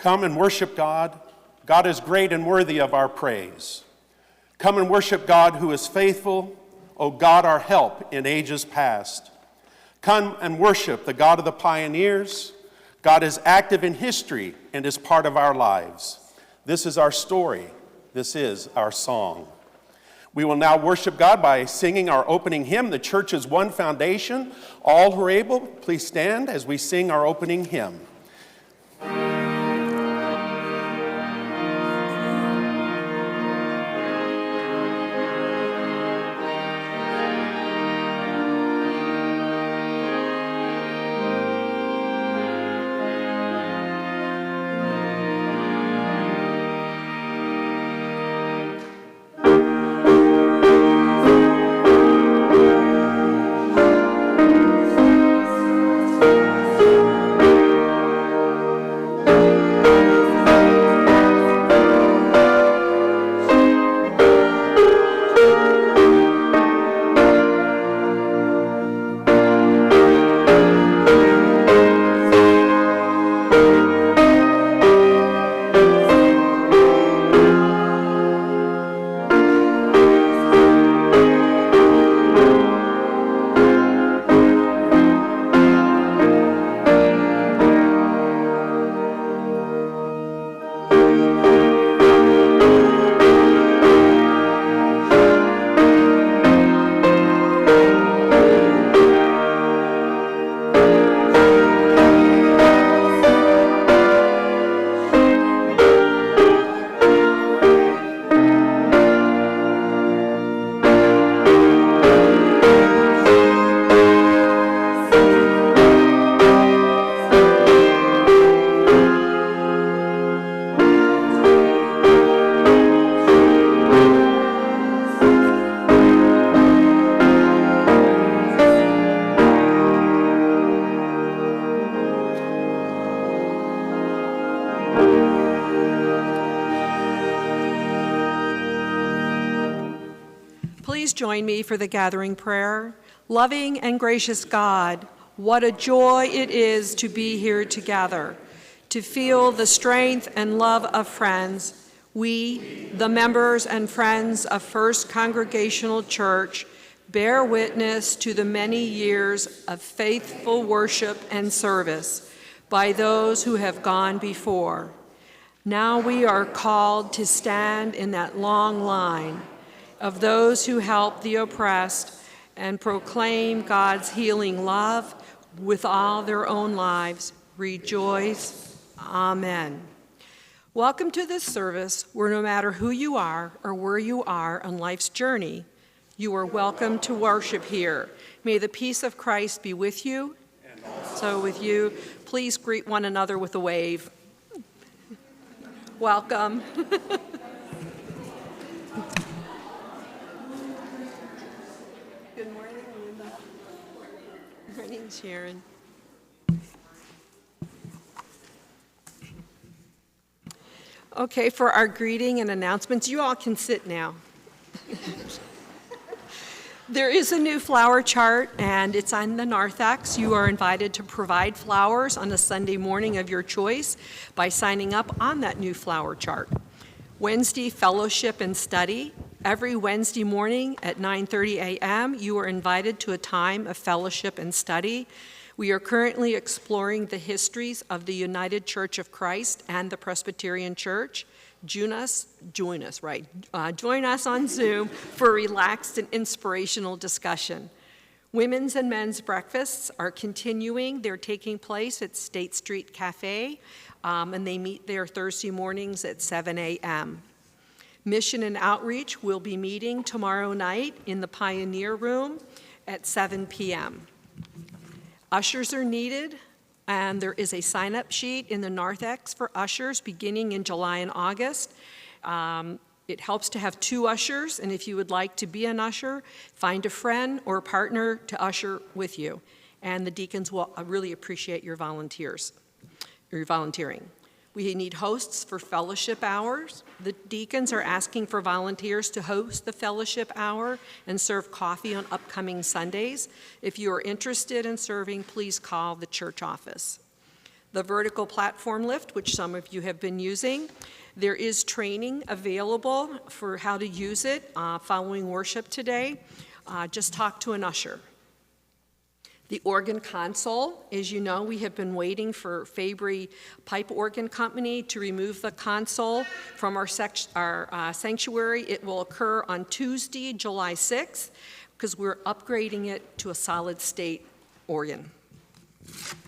Come and worship God. God is great and worthy of our praise. Come and worship God who is faithful, O God, our help in ages past. Come and worship the God of the pioneers. God is active in history and is part of our lives. This is our story. This is our song. We will now worship God by singing our opening hymn, The Church is One Foundation. All who are able, please stand as we sing our opening hymn. Join me for the gathering prayer. Loving and gracious God, what a joy it is to be here together, to feel the strength and love of friends. We, the members and friends of First Congregational Church, bear witness to the many years of faithful worship and service by those who have gone before. Now we are called to stand in that long line of those who help the oppressed and proclaim God's healing love with all their own lives. Rejoice. Amen. Welcome to this service where no matter who you are or where you are on life's journey, you are welcome to worship here. May the peace of Christ be with you. And also with you. Please greet one another with a wave. Welcome. Good morning, Linda. Good morning, Sharon. Okay, for our greeting and announcements, you all can sit now. There is a new flower chart, and it's on the narthex. You are invited to provide flowers on a Sunday morning of your choice by signing up on that new flower chart. Wednesday fellowship and study. Every Wednesday morning at 9:30 a.m., you are invited to a time of fellowship and study. We are currently exploring the histories of the United Church of Christ and the Presbyterian Church. Join us on Zoom for a relaxed and inspirational discussion. Women's and men's breakfasts are continuing. They're taking place at State Street Cafe, and they meet there Thursday mornings at 7 a.m. Mission and Outreach will be meeting tomorrow night in the Pioneer Room at 7 p.m. Ushers are needed, and there is a sign-up sheet in the narthex for ushers beginning in July and August. It helps to have 2 ushers, and if you would like to be an usher, find a friend or a partner to usher with you. And the deacons will really appreciate your volunteering. We need hosts for fellowship hours. The deacons are asking for volunteers to host the fellowship hour and serve coffee on upcoming Sundays. If you are interested in serving, please call the church office. the vertical platform lift, which some of you have been using. There is training available for how to use it following worship today. Just talk to an usher. The organ console, as you know, we have been waiting for Fabry Pipe Organ Company to remove the console from our sanctuary. It will occur on Tuesday, July 6th, because we're upgrading it to a solid state organ.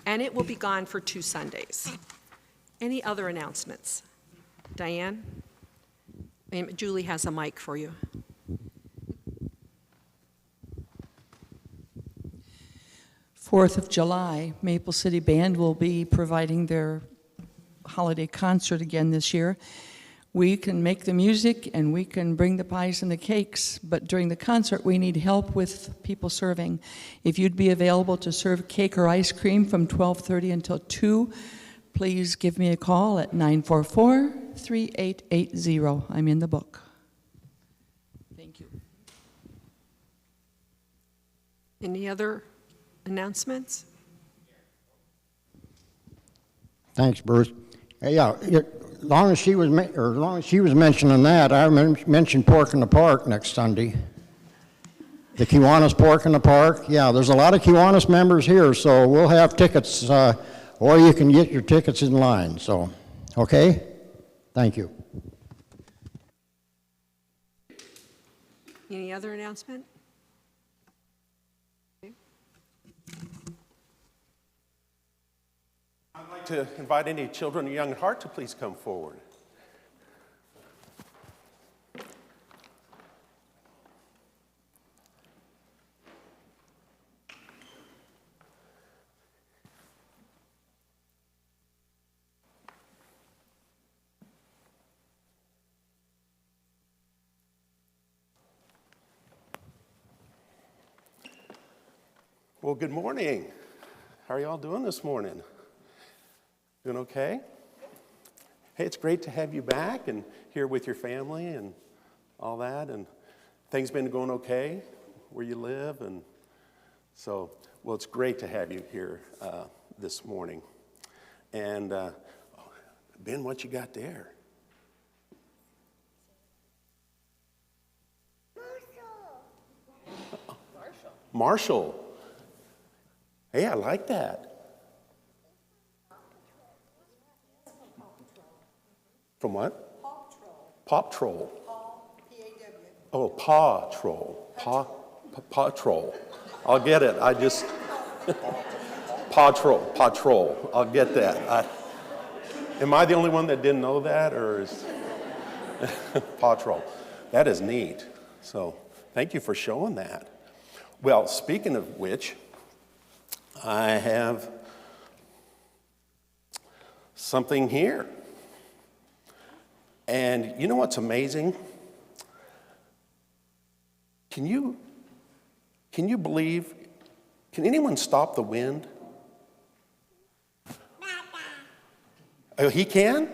And it will be gone for 2 Sundays. Any other announcements? Diane? Julie has a mic for you. 4th of July, Maple City Band will be providing their holiday concert again this year. We can make the music and we can bring the pies and the cakes, but during the concert we need help with people serving. If you'd be available to serve cake or ice cream from 12:30 until 2, please give me a call at 944-3880. I'm in the book. Thank you. Any other announcements? Thanks, Bruce. Yeah, as long as she was mentioning that, I mentioned Pork in the Park next Sunday. The Kiwanis Pork in the Park. Yeah, there's a lot of Kiwanis members here, so we'll have tickets, or you can get your tickets in line. So, okay? Thank you. Any other announcement? I'd like to invite any children or young at heart to please come forward. Well, good morning. How are y'all doing this morning? Doing okay? Hey, it's great to have you back and here with your family and all that. And things been going okay where you live? And so, well, it's great to have you here this morning. And Ben, what you got there? Marshall. Hey, I like that. From what? Pop Troll. P-A-W. Oh, Paw Troll. Paw Troll. I'll get it. I just Paw Troll. I'll get that. Am I the only one that didn't know that, or is Paw Troll? That is neat. So thank you for showing that. Well, speaking of which, I have something here. And you know what's amazing? Can you believe, can anyone stop the wind? Oh, he can?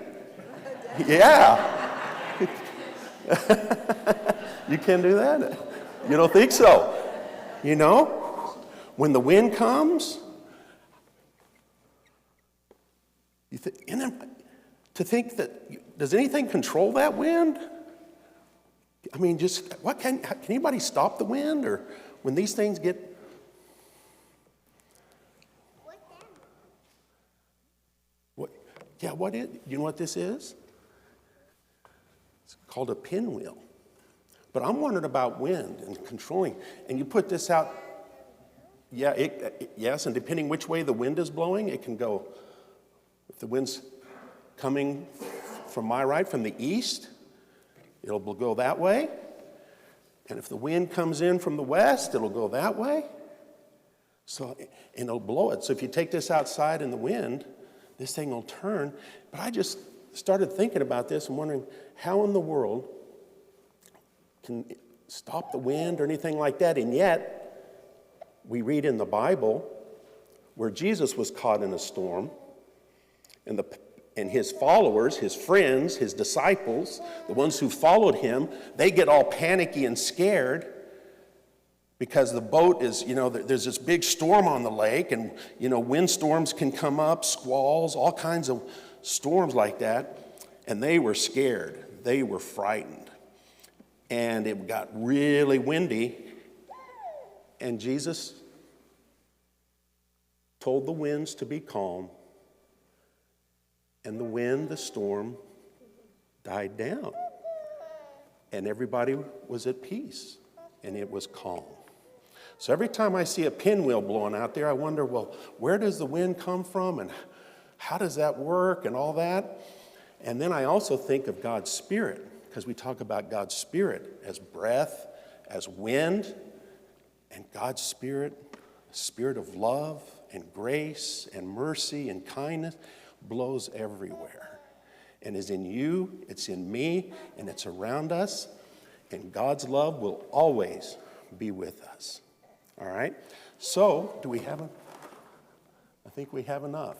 Yeah. You can do that? You don't think so? You know, when the wind comes, to think that, does anything control that wind? I mean, just, can anybody stop the wind? Or when these things get... You know what this is? It's called a pinwheel. But I'm wondering about wind and controlling. And you put this out, yes, and depending which way the wind is blowing, it can go. If the wind's coming from my right, from the east, it'll go that way. And if the wind comes in from the west, it'll go that way. So, and it'll blow it. So if you take this outside in the wind, this thing will turn. But I just started thinking about this and wondering how in the world can stop the wind or anything like that. And yet, we read in the Bible where Jesus was caught in a storm, and his followers, his friends, his disciples, the ones who followed him, they get all panicky and scared because the boat is, there's this big storm on the lake, and, windstorms can come up, squalls, all kinds of storms like that. And they were scared. They were frightened. And it got really windy. And Jesus told the winds to be calm. And the wind, the storm, died down. And everybody was at peace. And it was calm. So every time I see a pinwheel blowing out there, I wonder, well, where does the wind come from? And how does that work and all that? And then I also think of God's Spirit, because we talk about God's Spirit as breath, as wind, and God's Spirit, a spirit of love and grace and mercy and kindness, blows everywhere. And is in you, it's in me, and it's around us. And God's love will always be with us. All right? So, do we have I think we have enough.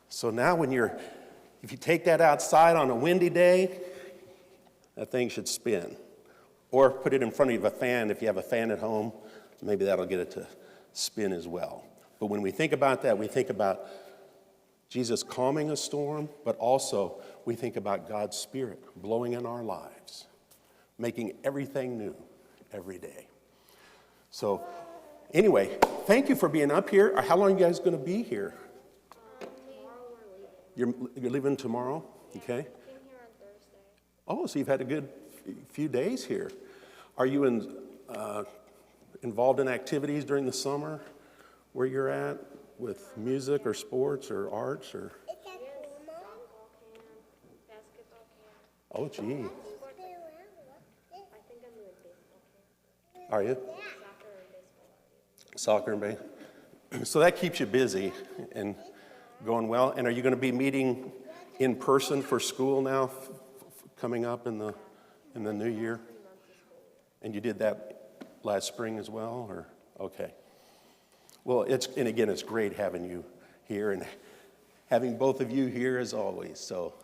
So now if you take that outside on a windy day, that thing should spin. Or put it in front of a fan. If you have a fan at home, maybe that'll get it to spin as well. But when we think about that, we think about Jesus calming a storm, but also we think about God's Spirit blowing in our lives, making everything new every day. So anyway, thank you for being up here. How long are you guys going to be here? You're leaving tomorrow? Okay. I came here on Thursday. Oh, so you've had a good few days here. Are you involved in activities during the summer where you're at with music or sports or arts or? Softball camp, basketball camp. Oh, gee. I think I'm doing baseball camp. Are you? Soccer and baseball. Soccer and baseball. So that keeps you busy and going well. And are you going to be meeting in person for school now coming up in the new year? And you did that last spring as well, or? Okay. Well, it's great having you here and having both of you here as always. So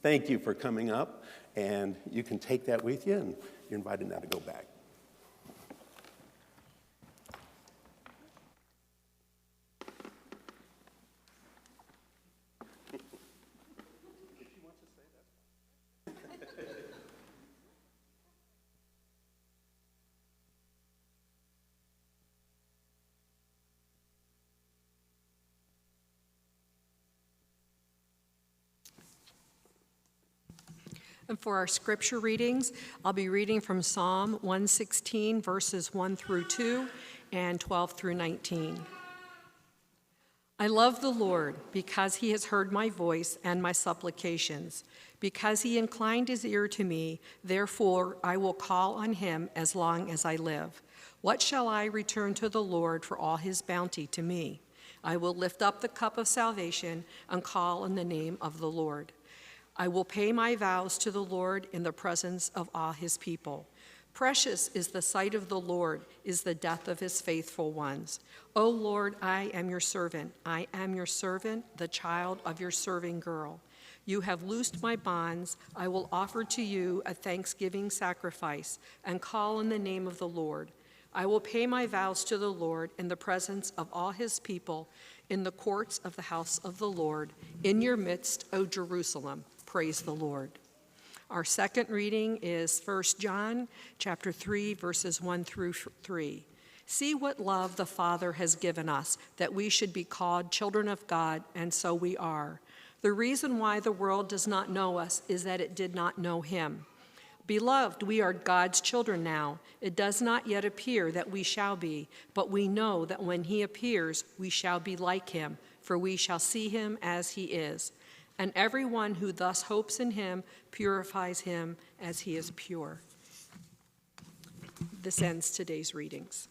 thank you for coming up, and you can take that with you, and you're invited now to go back. And for our scripture readings, I'll be reading from Psalm 116, verses 1 through 2 and 12 through 19. I love the Lord because he has heard my voice and my supplications. Because he inclined his ear to me, therefore I will call on him as long as I live. What shall I return to the Lord for all his bounty to me? I will lift up the cup of salvation and call on the name of the Lord. I will pay my vows to the Lord in the presence of all his people. Precious is the sight of the Lord, is the death of his faithful ones. O Lord, I am your servant. I am your servant, the child of your serving girl. You have loosed my bonds. I will offer to you a thanksgiving sacrifice and call on the name of the Lord. I will pay my vows to the Lord in the presence of all his people, in the courts of the house of the Lord, in your midst, O Jerusalem. Praise the Lord. Our second reading is 1 John chapter 3, verses 1 through 3. See what love the Father has given us, that we should be called children of God, and so we are. The reason why the world does not know us is that it did not know him. Beloved, we are God's children now. It does not yet appear that we shall be, but we know that when he appears, we shall be like him, for we shall see him as he is. And everyone who thus hopes in him purifies him as he is pure. This ends today's readings.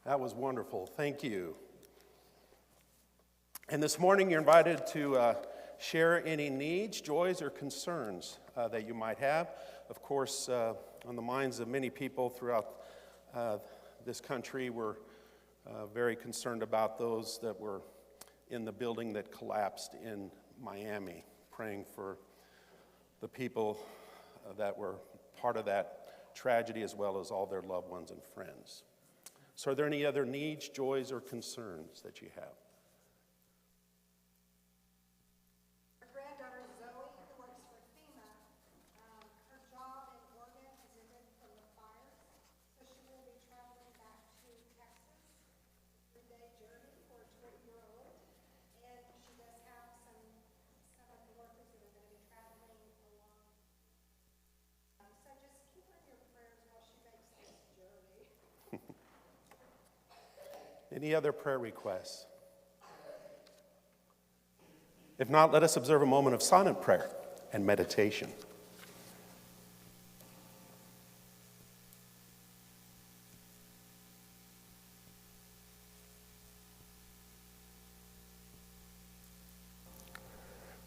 That was wonderful. Thank you. And this morning you're invited to share any needs, joys, or concerns that you might have. Of course, on the minds of many people throughout this country, we're very concerned about those that were in the building that collapsed in Miami, praying for the people that were part of that tragedy as well as all their loved ones and friends. So are there any other needs, joys, or concerns that you have? Our granddaughter Zoe, who works for FEMA, her job in Oregon has ended from the fires, so she will be traveling back to Texas, a 3-day journey for a 20-year-old, and she does have some of the workers that are going to be traveling along. So just keep her in your prayers while she makes this journey. Any other prayer requests? If not, let us observe a moment of silent prayer and meditation.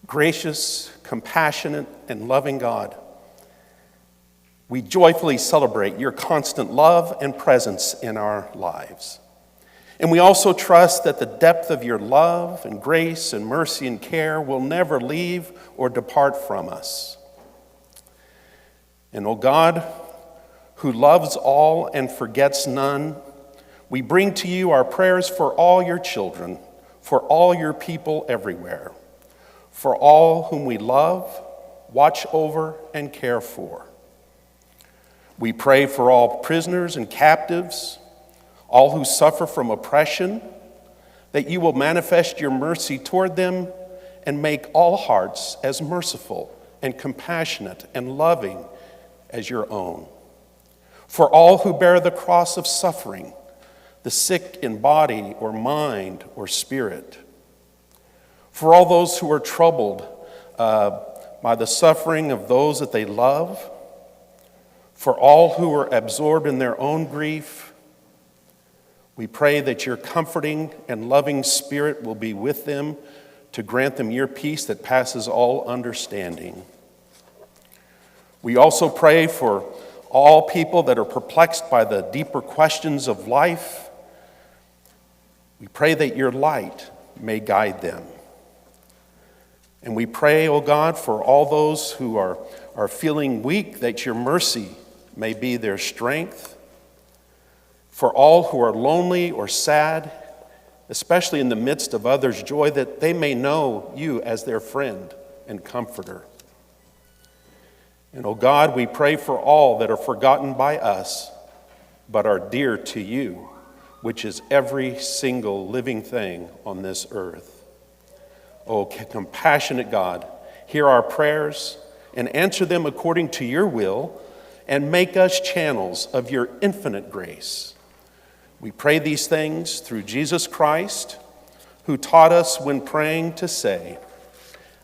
Gracious, compassionate, and loving God, we joyfully celebrate your constant love and presence in our lives. And we also trust that the depth of your love and grace and mercy and care will never leave or depart from us. And O God, who loves all and forgets none, we bring to you our prayers for all your children, for all your people everywhere, for all whom we love, watch over, and care for. We pray for all prisoners and captives, all who suffer from oppression, that you will manifest your mercy toward them and make all hearts as merciful and compassionate and loving as your own. For all who bear the cross of suffering, the sick in body or mind or spirit. For all those who are troubled by the suffering of those that they love. For all who are absorbed in their own grief. We pray that your comforting and loving spirit will be with them to grant them your peace that passes all understanding. We also pray for all people that are perplexed by the deeper questions of life. We pray that your light may guide them. And we pray, O God, for all those who are feeling weak, that your mercy may be their strength. For all who are lonely or sad, especially in the midst of others' joy, that they may know you as their friend and comforter. And, O God, we pray for all that are forgotten by us, but are dear to you, which is every single living thing on this earth. O compassionate God, hear our prayers and answer them according to your will, and make us channels of your infinite grace. We pray these things through Jesus Christ, who taught us when praying to say,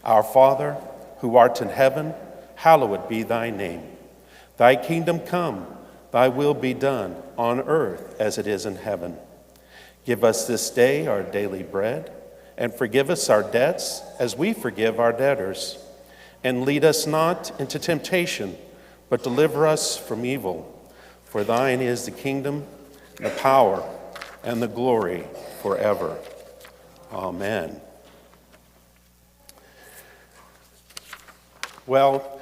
Our Father, who art in heaven, hallowed be thy name. Thy kingdom come, Thy will be done on earth as it is in heaven. Give us this day our daily bread, and forgive us our debts as we forgive our debtors. And lead us not into temptation, but deliver us from evil. For thine is the kingdom, the power, and the glory forever. Amen. Well,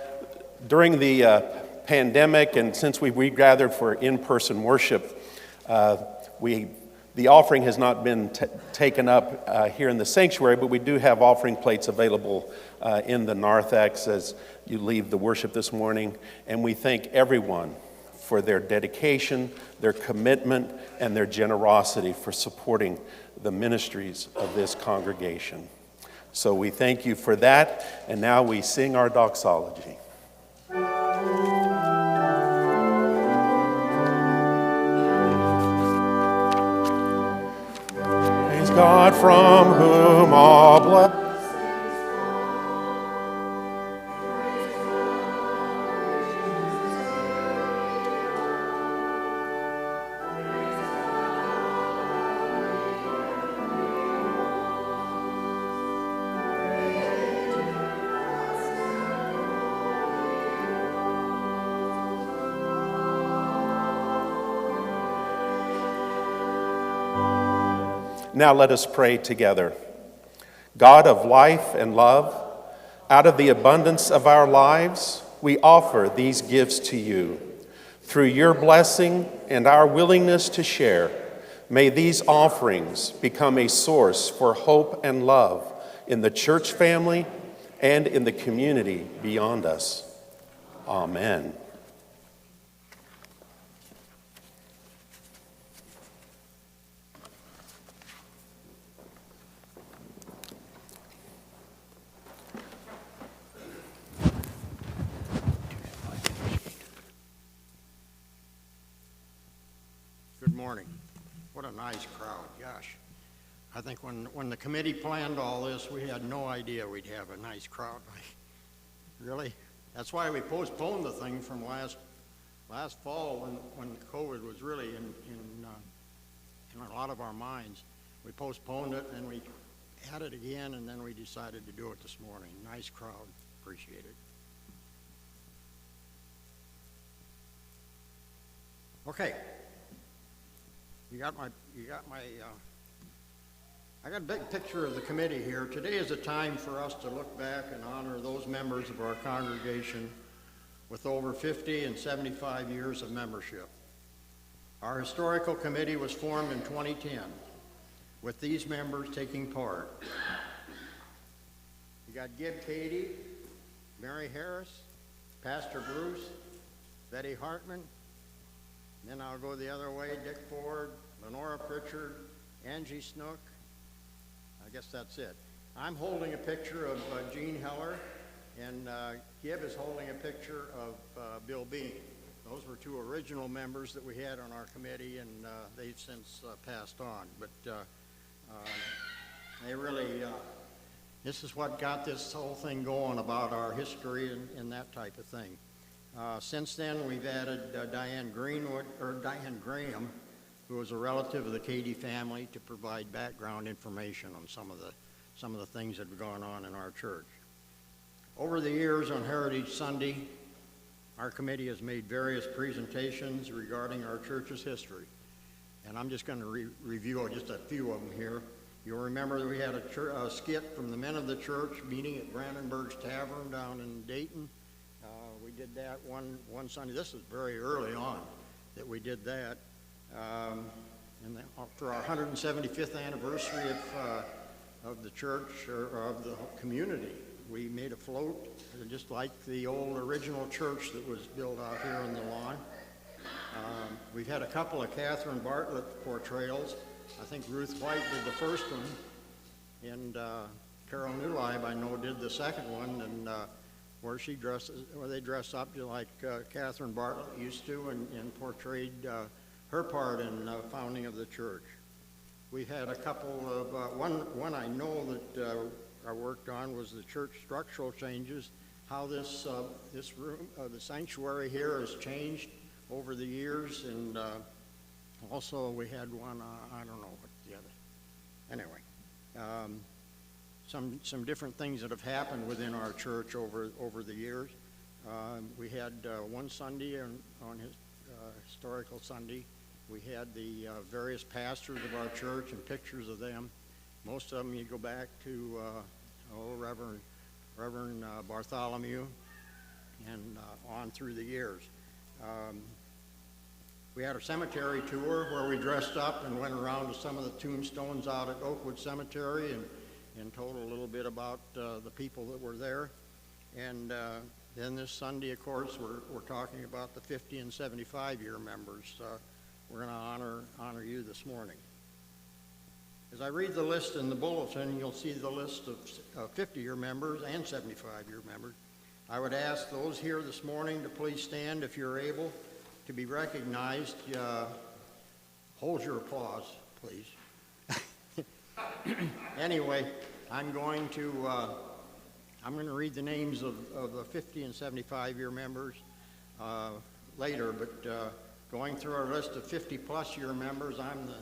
during the pandemic, and since we regathered for in-person worship, the offering has not been taken up here in the sanctuary, but we do have offering plates available in the narthex as you leave the worship this morning. And we thank everyone for their dedication, their commitment, and their generosity for supporting the ministries of this congregation. So we thank you for that, and now we sing our doxology. Praise God from whom all blessings. Now let us pray together. God of life and love, out of the abundance of our lives, we offer these gifts to you. Through your blessing and our willingness to share, may these offerings become a source for hope and love in the church family and in the community beyond us. Amen. Good morning. What a nice crowd, gosh. I think when the committee planned all this, we had no idea we'd have a nice crowd. Really? That's why we postponed the thing from last fall when COVID was really in a lot of our minds. We postponed it and we had it again, and then we decided to do it this morning. Nice crowd. Appreciate it. Okay. I got a big picture of the committee here. Today is a time for us to look back and honor those members of our congregation with over 50 and 75 years of membership. Our historical committee was formed in 2010, with these members taking part. You got Gib Cady, Mary Harris, Pastor Bruce, Betty Hartman, then I'll go the other way, Dick Ford, Lenora Pritchard, Angie Snook. I guess that's it. I'm holding a picture of Gene Heller, and Gib is holding a picture of Bill Bean. Those were two original members that we had on our committee, and they've since passed on. But they really, this is what got this whole thing going about our history and that type of thing. Since then, we've added Diane Graham, who was a relative of the Cady family, to provide background information on some of the things that have gone on in our church. Over the years on Heritage Sunday, our committee has made various presentations regarding our church's history. And I'm just going to review just a few of them here. You'll remember that we had a skit from the men of the church meeting at Brandenburg's Tavern down in Dayton. We did that one Sunday. This is very early on that we did that. And for our 175th anniversary of the church, or of the community, we made a float just like the old original church that was built out here on the lawn. We've had a couple of Catherine Bartlett portrayals. I think Ruth White did the first one, and Carol Newlibe, I know, did the second one, and where they dress up just like Catherine Bartlett used to, and portrayed her part in founding of the church. We had a couple of, one I know that I worked on was the church structural changes, how this room, the sanctuary here has changed over the years, and also we had one, I don't know what the other, anyway. Some different things that have happened within our church over the years. We had one Sunday on his historical Sunday, we had the various pastors of our church and pictures of them. Most of them you go back to Reverend Bartholomew and on through the years. We had a cemetery tour where we dressed up and went around to some of the tombstones out at Oakwood Cemetery and told a little bit about the people that were there. And then this Sunday, of course, we're talking about the 50 and 75-year members. We're going to honor you this morning. As I read the list in the bulletin, you'll see the list of 50-year members and 75-year members. I would ask those here this morning to please stand if you're able to be recognized. Hold your applause, please. Anyway, I'm going to read the names of the 50 and 75-year members later, but going through our list of 50-plus year members, I'm the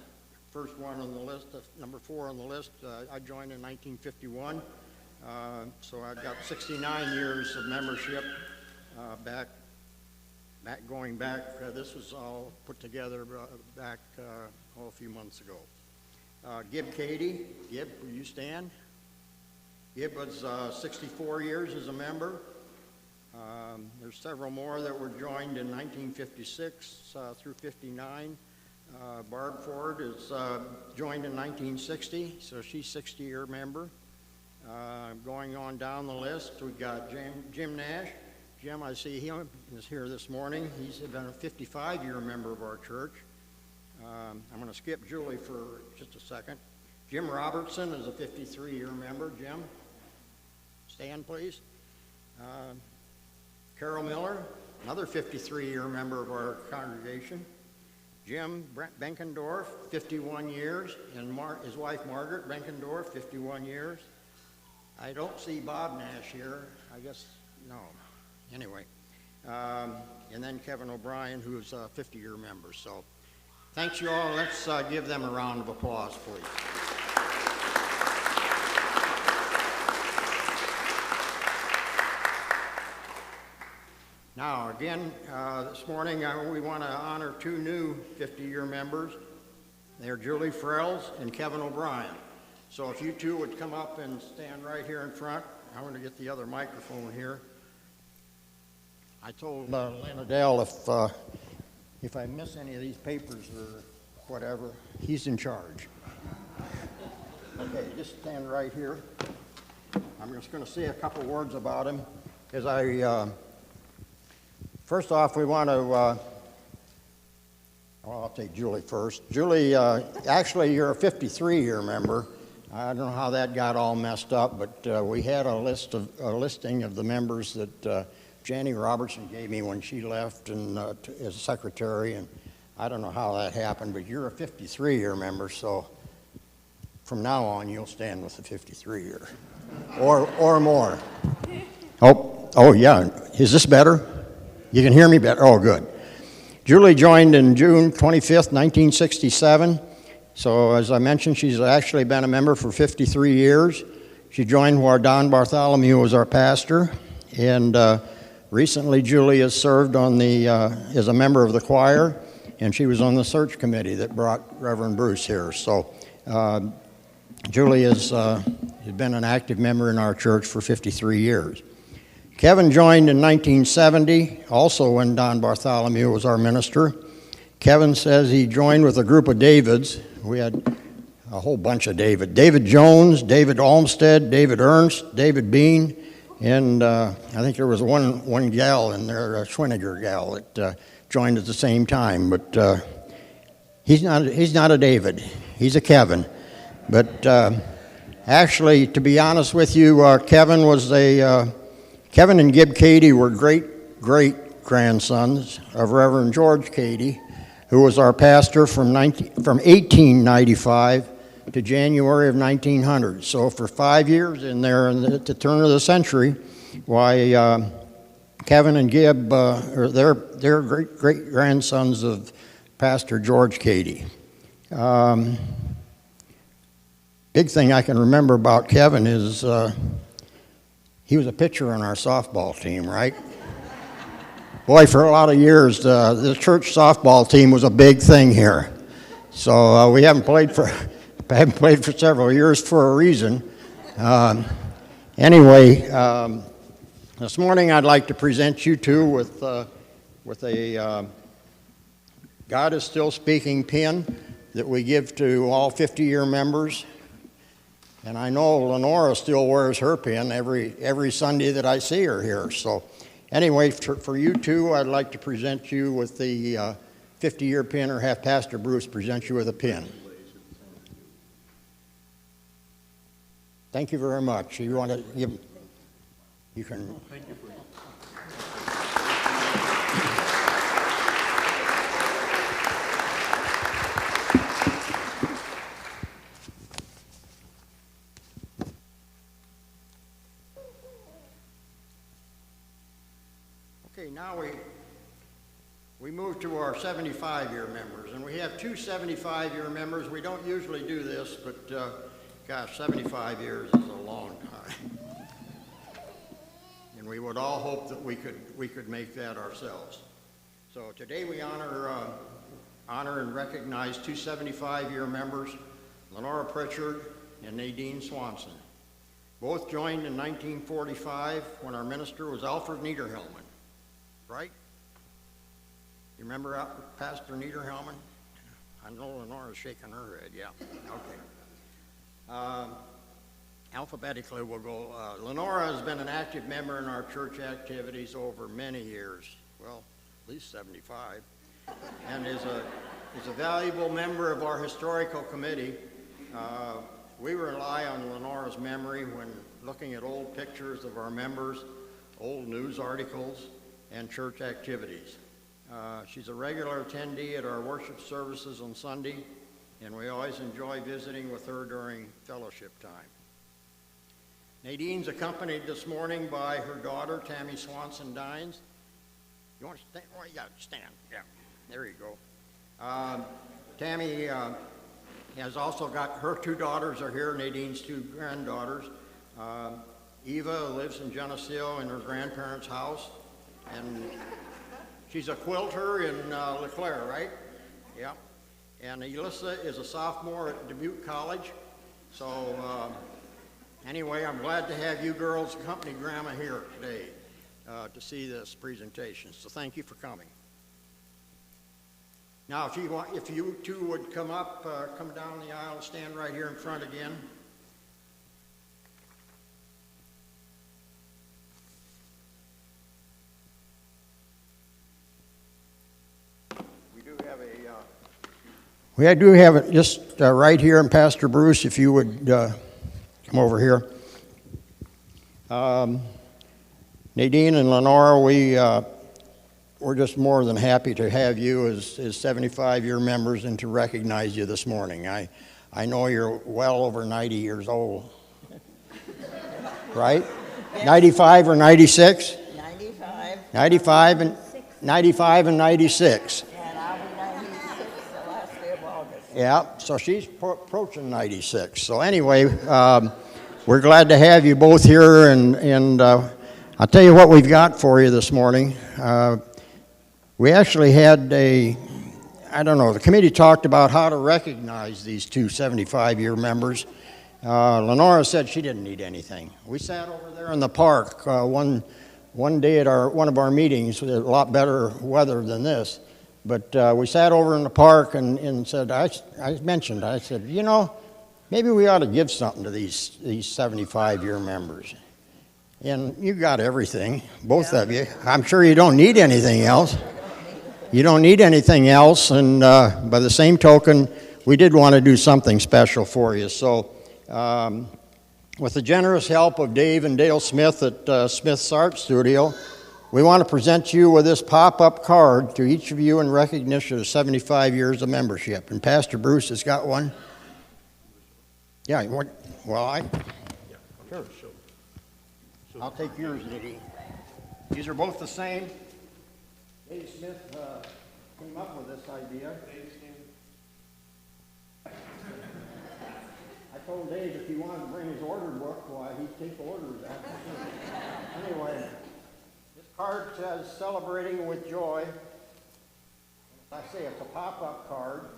first one on the list, number 4 on the list. I joined in 1951, so I've got 69 years of membership going back. This was all put together back a few months ago. Gib Cady. Gib, will you stand? Gib was 64 years as a member. There's several more that were joined in 1956 through 59. Barb Ford is joined in 1960, so she's a 60-year member. Going on down the list, we've got Jim Nash. Jim, I see him is here this morning. He's been a 55-year member of our church. I'm going to skip Julie for just a second. Jim Robertson is a 53-year member. Jim, stand please. Carol Miller, another 53-year member of our congregation. Jim Benkendorf, 51 years, and his wife Margaret Benkendorf, 51 years. I don't see Bob Nash here. I guess, no. Anyway. And then Kevin O'Brien, who's a 50-year member. So thanks you all. Let's give them a round of applause, please. Now, again, this morning we want to honor 2 new 50-year members. They're Julie Frels and Kevin O'Brien. So if you two would come up and stand right here in front. I want to get the other microphone here. I told Lynn Adele if I miss any of these papers or whatever, he's in charge. Okay, just stand right here. I'm just going to say a couple words about him. First off, we want to, I'll take Julie first. Julie, actually, you're a 53-year member. I don't know how that got all messed up, but we had a listing of the members that Janie Robertson gave me when she left and as secretary, and I don't know how that happened, but you're a 53-year member, so from now on, you'll stand with the 53-year or more. Oh, yeah. Is this better? You can hear me better? Oh, good. Julie joined in June 25th, 1967. So as I mentioned, she's actually been a member for 53 years. She joined while Don Bartholomew was our pastor. And recently, Julie has served as a member of the choir, and she was on the search committee that brought Reverend Bruce here. So Julie has been an active member in our church for 53 years. Kevin joined in 1970, also when Don Bartholomew was our minister. Kevin says he joined with a group of Davids. We had a whole bunch of David. David Jones, David Olmsted, David Ernst, David Bean, and I think there was one gal in there, a Schwiniger gal, that joined at the same time. But he's not a David. He's a Kevin. But actually, to be honest with you, Kevin and Gib Cady were great-grandsons of Reverend George Cady, who was our pastor from 1895 to January of 1900. So for 5 years in there, at the turn of the century, why Kevin and Gib, they're great-grandsons of Pastor George Cady. Big thing I can remember about Kevin is he was a pitcher on our softball team, right? Boy, for a lot of years, the church softball team was a big thing here. So we haven't played for several years for a reason. Anyway, this morning I'd like to present you two with a God is Still Speaking pin that we give to all 50-year members. And I know Lenora still wears her pin every Sunday that I see her here. So anyway, for you two, I'd like to present you with the 50-year pin, or have Pastor Bruce present you with a pin. Thank you very much. You want to give? You can. Thank you. Okay, now we move to our 75-year members, and we have two 75-year members. We don't usually do this, but gosh, 75 years is a long time. And we would all hope that we could make that ourselves. So today we honor and recognize two 75-year members, Lenora Pritchard and Nadine Swanson. Both joined in 1945 when our minister was Alfred Niederhellman, right? You remember Pastor Niederhellman? I know Lenora's shaking her head, yeah, okay. Alphabetically, we'll go. Lenora has been an active member in our church activities over many years, well, at least 75, and is a valuable member of our historical committee. We rely on Lenora's memory when looking at old pictures of our members, old news articles, and church activities. She's a regular attendee at our worship services on Sunday, and we always enjoy visiting with her during fellowship time. Nadine's accompanied this morning by her daughter, Tammy Swanson Dines. You want to stand? Oh, yeah, stand. Yeah, there you go. Tammy has also got, her two daughters are here, Nadine's two granddaughters. Eva lives in Geneseo in her grandparents' house, and she's a quilter in LeClaire, right? Yeah. And Elissa is a sophomore at Dubuque College. So anyway, I'm glad to have you girls accompany Grandma here today to see this presentation. So thank you for coming. Now, if you two would come up, come down the aisle and stand right here in front again. We do have it just right here, and Pastor Bruce, if you would come over here. Nadine and Lenora, we're just more than happy to have you as 75-year members and to recognize you this morning. I know you're well over 90 years old, right? Yes. 95 or 96? 95. 95 and 96. Yeah, so she's approaching 96. So anyway, we're glad to have you both here, and I'll tell you what we've got for you this morning. We actually had the committee talked about how to recognize these two 75-year members. Lenora said she didn't need anything. We sat over there in the park one day at one of our meetings with a lot better weather than this. But we sat over in the park and said, I said, you know, maybe we ought to give something to these 75-year members. And you got everything, both of you. I'm sure you don't need anything else. You don't need anything else. And by the same token, we did want to do something special for you. So with the generous help of Dave and Dale Smith at Smith's Art Studio, we want to present you with this pop-up card to each of you in recognition of 75 years of membership. And Pastor Bruce has got one. Yeah, sure. I'll take yours, Nadine. These are both the same. Dave Smith came up with this idea. I told Dave if he wanted to bring his order book, why, he'd take orders after. Anyway, this card says, "Celebrating with Joy." I say it's a pop-up card.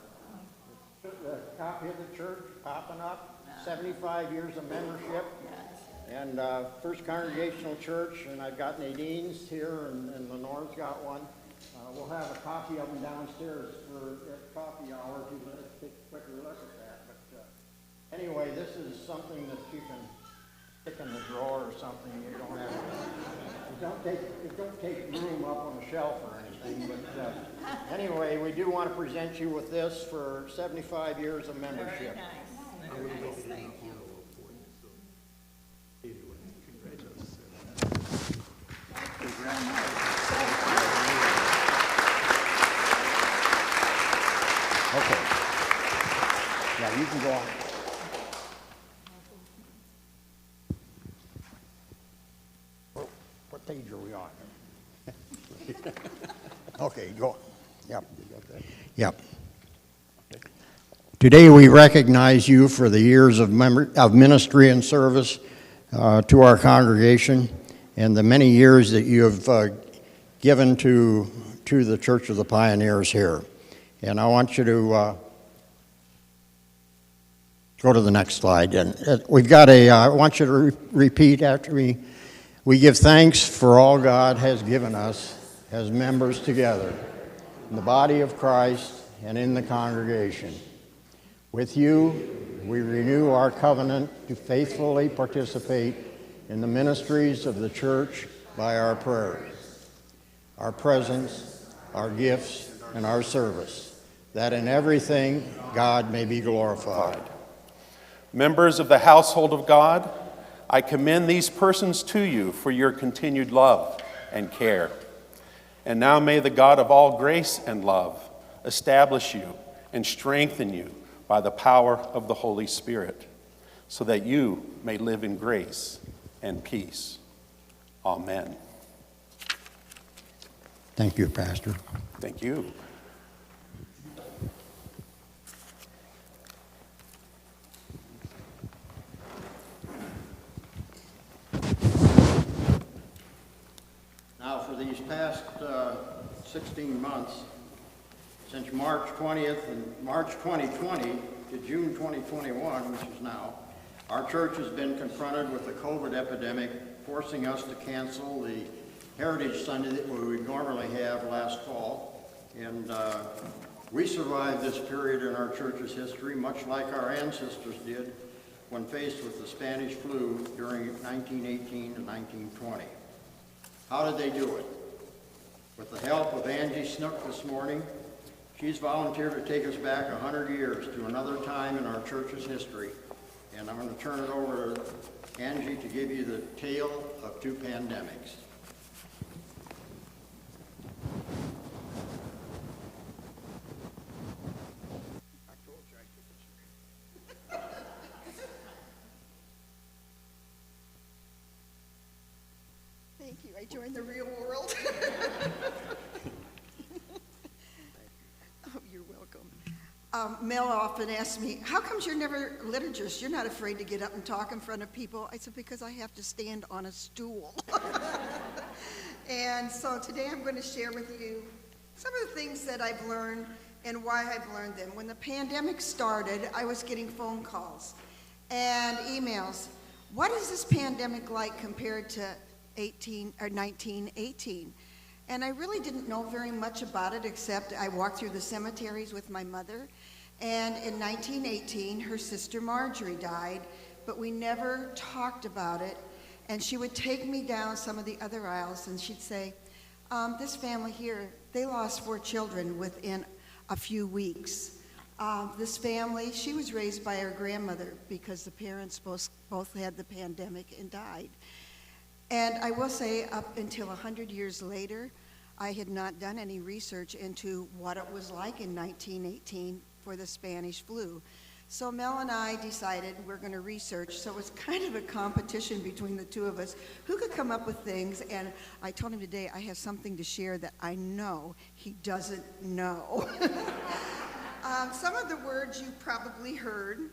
The copy of the church popping up, 75 years of membership, and First Congregational Church, and I've got Nadine's here, and Lenore's got one. We'll have a copy of them downstairs for coffee hour if you want to take a quicker look at that. But anyway, this is something that you can stick in the drawer or something. You don't have to, it don't take room up on a shelf or anything. But anyway, we do want to present you with this for 75 years of membership. Very nice. Thank you. Okay. Yeah, you can go on. What page are we on? Okay, go. Yep. Yep. Today we recognize you for the years of ministry and service to our congregation and the many years that you have given to the Church of the Pioneers here. And I want you to go to the next slide. And we've got I want you to repeat after me. We give thanks for all God has given us as members together in the body of Christ and in the congregation. With you, we renew our covenant to faithfully participate in the ministries of the church by our prayers, our presence, our gifts, and our service, that in everything God may be glorified. Members of the household of God, I commend these persons to you for your continued love and care. And now may the God of all grace and love establish you and strengthen you by the power of the Holy Spirit, so that you may live in grace and peace. Amen. Thank you, Pastor. Thank you. Now, for these past 16 months, since March 20th and March 2020 to June 2021, which is now, our church has been confronted with the COVID epidemic, forcing us to cancel the Heritage Sunday that we would normally have last fall. And we survived this period in our church's history, much like our ancestors did when faced with the Spanish flu during 1918 and 1920. How did they do it? With the help of Angie Snook this morning, she's volunteered to take us back 100 years to another time in our church's history. And I'm going to turn it over to Angie to give you the tale of two pandemics. Thank you. I joined the real world. Oh, you're welcome. Mel often asks me, how comes you're never liturgist? You're not afraid to get up and talk in front of people. I said, because I have to stand on a stool. And so today I'm going to share with you some of the things that I've learned and why I've learned them. When the pandemic started, I was getting phone calls and emails. What is this pandemic like compared to 1918? And I really didn't know very much about it, except I walked through the cemeteries with my mother. And in 1918, her sister Marjorie died, but we never talked about it. And she would take me down some of the other aisles, and she'd say, this family here, they lost 4 children within a few weeks. This family, she was raised by her grandmother because the parents both had the pandemic and died. And I will say, up until 100 years later, I had not done any research into what it was like in 1918 for the Spanish flu. So Mel and I decided we're going to research. So it was kind of a competition between the two of us who could come up with things. And I told him today I have something to share that I know he doesn't know. Some of the words you probably heard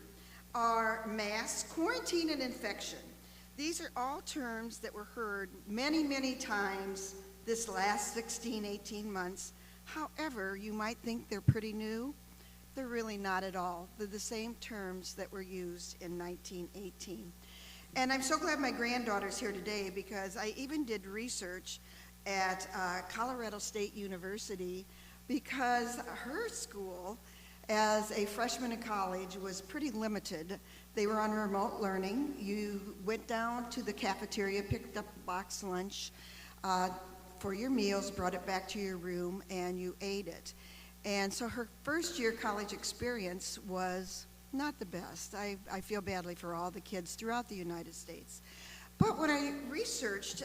are mask, quarantine, and infection. These are all terms that were heard many, many times this last 16, 18 months. However, you might think they're pretty new. They're really not at all. They're the same terms that were used in 1918. And I'm so glad my granddaughter's here today because I even did research at Colorado State University because her school, as a freshman in college, was pretty limited. They were on remote learning. You went down to the cafeteria, picked up a box lunch for your meals, brought it back to your room, and you ate it. And so her first year college experience was not the best. I feel badly for all the kids throughout the United States. But when I researched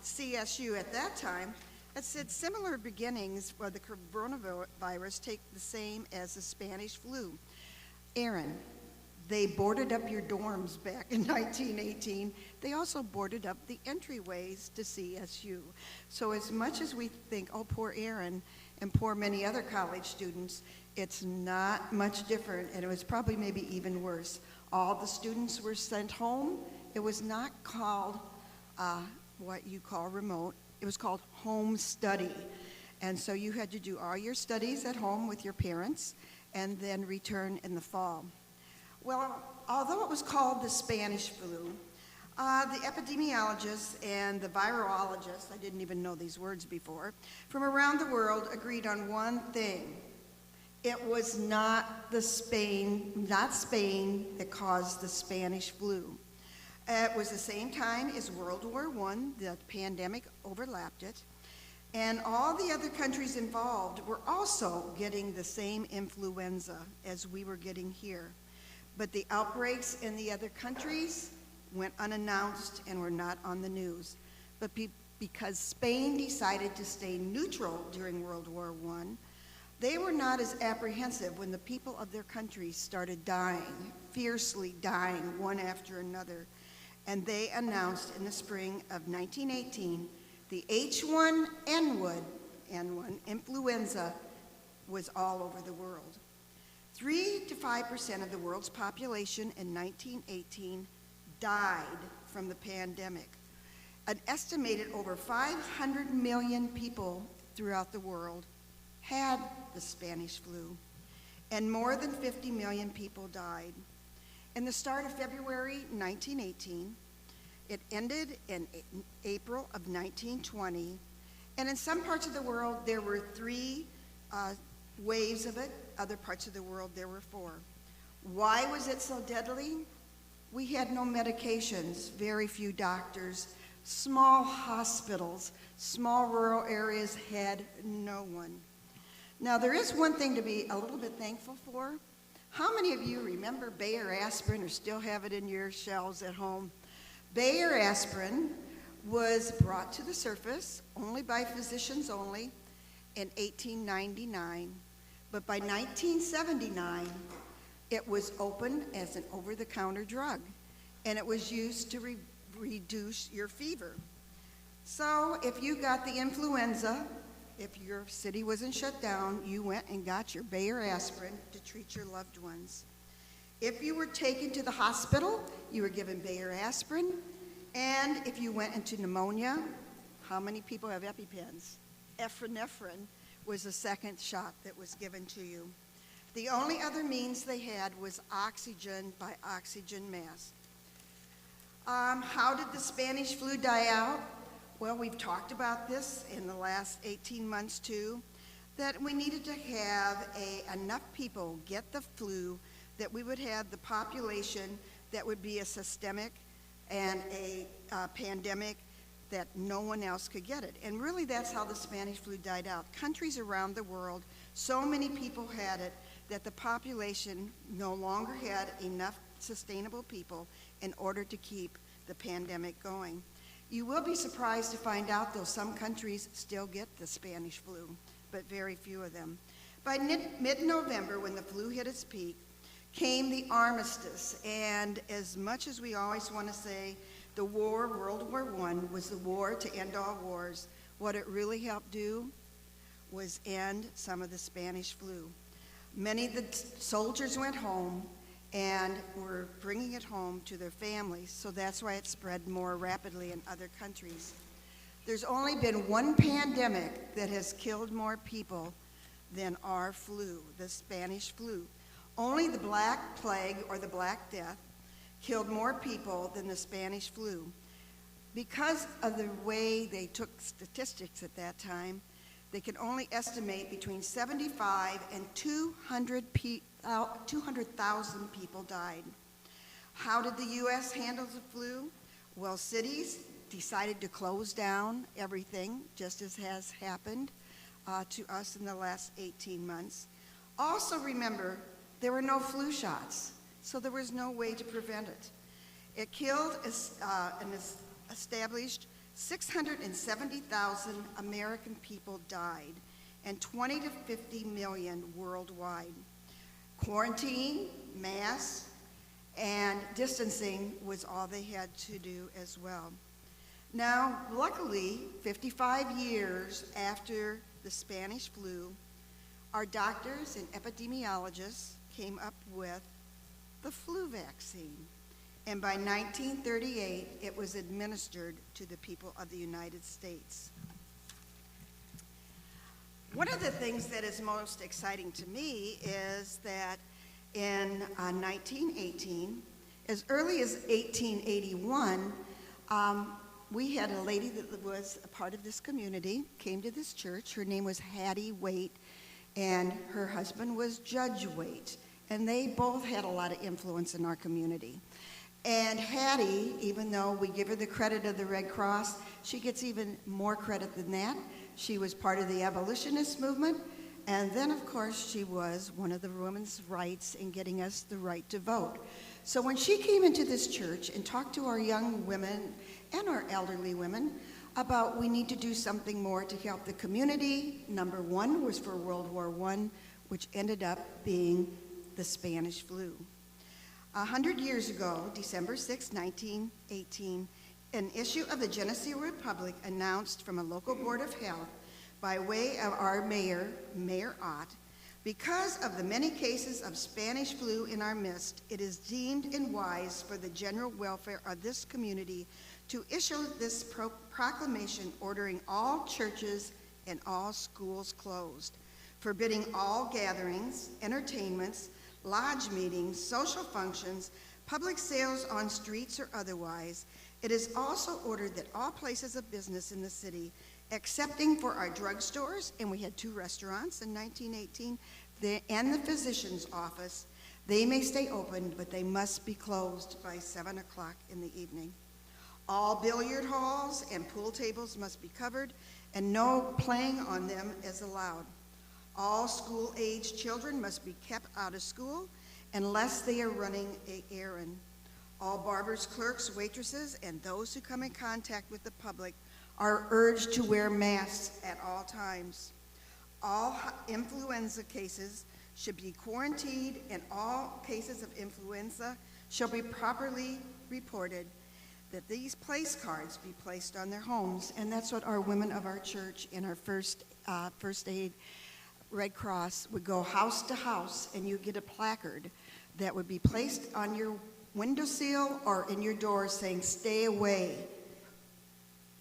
CSU at that time, it said similar beginnings for the coronavirus take the same as the Spanish flu. Aaron, they boarded up your dorms back in 1918. They also boarded up the entryways to CSU. So as much as we think, oh, poor Aaron, and poor many other college students, it's not much different, and it was probably maybe even worse. All the students were sent home. It was not called what you call remote. It was called home study. And so you had to do all your studies at home with your parents and then return in the fall. Well, although it was called the Spanish flu, the epidemiologists and the virologists, I didn't even know these words before, from around the world agreed on one thing. It was not Spain that caused the Spanish flu. It was the same time as World War I, the pandemic overlapped it, and all the other countries involved were also getting the same influenza as we were getting here. But the outbreaks in the other countries went unannounced and were not on the news. But because Spain decided to stay neutral during World War I, they were not as apprehensive when the people of their country started dying, fiercely dying one after another. And they announced in the spring of 1918, the H1N1 influenza was all over the world. 3 to 5% of the world's population in 1918 died from the pandemic. An estimated over 500 million people throughout the world had the Spanish flu, and more than 50 million people died. In the start of February 1918, it ended in April of 1920, and in some parts of the world there were 3 waves of it. Other parts of the world there were 4. Why was it so deadly? We had no medications, very few doctors, small hospitals, small rural areas had no one. Now there is one thing to be a little bit thankful for. How many of you remember Bayer aspirin or still have it in your shelves at home? Bayer aspirin was brought to the surface only by physicians only in 1899, but by 1979 it was opened as an over-the-counter drug, and it was used to reduce your fever. So if you got the influenza, if your city wasn't shut down, you went and got your Bayer aspirin to treat your loved ones. If you were taken to the hospital, you were given Bayer aspirin. And if you went into pneumonia, how many people have EpiPens? Epinephrine was the second shot that was given to you. The only other means they had was oxygen by oxygen mask. How did the Spanish flu die out? Well, we've talked about this in the last 18 months too, that we needed to have enough people get the flu that we would have the population that would be a systemic and a pandemic that no one else could get it. And really that's how the Spanish flu died out. Countries around the world, so many people had it that the population no longer had enough sustainable people in order to keep the pandemic going. You will be surprised to find out, though, some countries still get the Spanish flu, but very few of them. By mid-November, when the flu hit its peak, came the armistice. And as much as we always want to say the war, World War I, was the war to end all wars, what it really helped do was end some of the Spanish flu. Many of the soldiers went home and were bringing it home to their families, so that's why it spread more rapidly in other countries. There's only been one pandemic that has killed more people than our flu, the Spanish flu. Only the Black Plague, or the Black Death, killed more people than the Spanish flu. Because of the way they took statistics at that time, they could only estimate between 75 and 200,000 people died. How did the U.S. handle the flu? Well, cities decided to close down everything, just as has happened to us in the last 18 months. Also remember, there were no flu shots, so there was no way to prevent it. It killed and established 670,000 American people died, and 20 to 50 million worldwide. Quarantine, masks, and distancing was all they had to do as well. Now, luckily, 55 years after the Spanish flu, our doctors and epidemiologists came up with the flu vaccine. And by 1938, it was administered to the people of the United States. One of the things that is most exciting to me is that in 1918, as early as 1881, we had a lady that was a part of this community, came to this church. Her name was Hattie Waite, and her husband was Judge Waite. And they both had a lot of influence in our community. And Hattie, even though we give her the credit of the Red Cross, she gets even more credit than that. She was part of the abolitionist movement, and then, of course, she was one of the women's rights in getting us the right to vote. So when she came into this church and talked to our young women and our elderly women about we need to do something more to help the community, number one was for World War I, which ended up being the Spanish flu. 100 years ago, December 6, 1918, an issue of the Geneseo Republic announced from a local board of health by way of our mayor, Mayor Ott, because of the many cases of Spanish flu in our midst, it is deemed unwise for the general welfare of this community to issue this proclamation ordering all churches and all schools closed, forbidding all gatherings, entertainments, lodge meetings, social functions, public sales on streets or otherwise. It is also ordered that all places of business in the city, excepting for our drugstores, and we had 2 restaurants in 1918, and the physician's office, they may stay open, but they must be closed by 7 o'clock in the evening. All billiard halls and pool tables must be covered, and no playing on them is allowed. All school-aged children must be kept out of school unless they are running an errand. All barbers, clerks, waitresses, and those who come in contact with the public are urged to wear masks at all times. All influenza cases should be quarantined, and all cases of influenza shall be properly reported, that these place cards be placed on their homes. And that's what our women of our church in our first aid Red Cross would go house to house, and you get a placard that would be placed on your windowsill or in your door saying, "Stay away."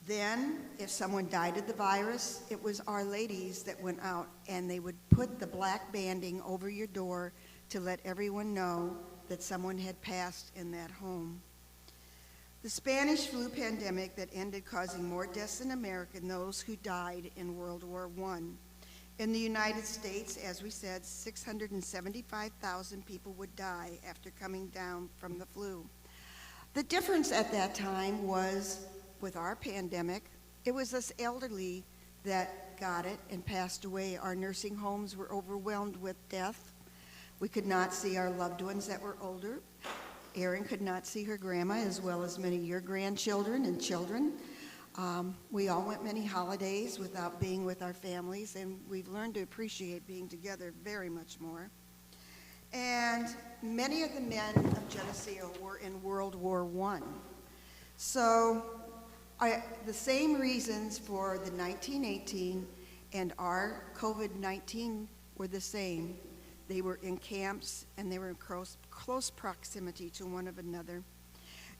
Then, if someone died of the virus, it was our ladies that went out, and they would put the black banding over your door to let everyone know that someone had passed in that home. The Spanish flu pandemic that ended causing more deaths in America than those who died in World War I. In the United States, as we said, 675,000 people would die after coming down from the flu. The difference at that time was, with our pandemic, it was us elderly that got it and passed away. Our nursing homes were overwhelmed with death. We could not see our loved ones that were older. Erin could not see her grandma, as well as many of your grandchildren and children. We all went many holidays without being with our families, and we've learned to appreciate being together very much more. And many of the men of Geneseo were in World War I. So the same reasons for the 1918 and our COVID-19 were the same. They were in camps and they were in close proximity to one another.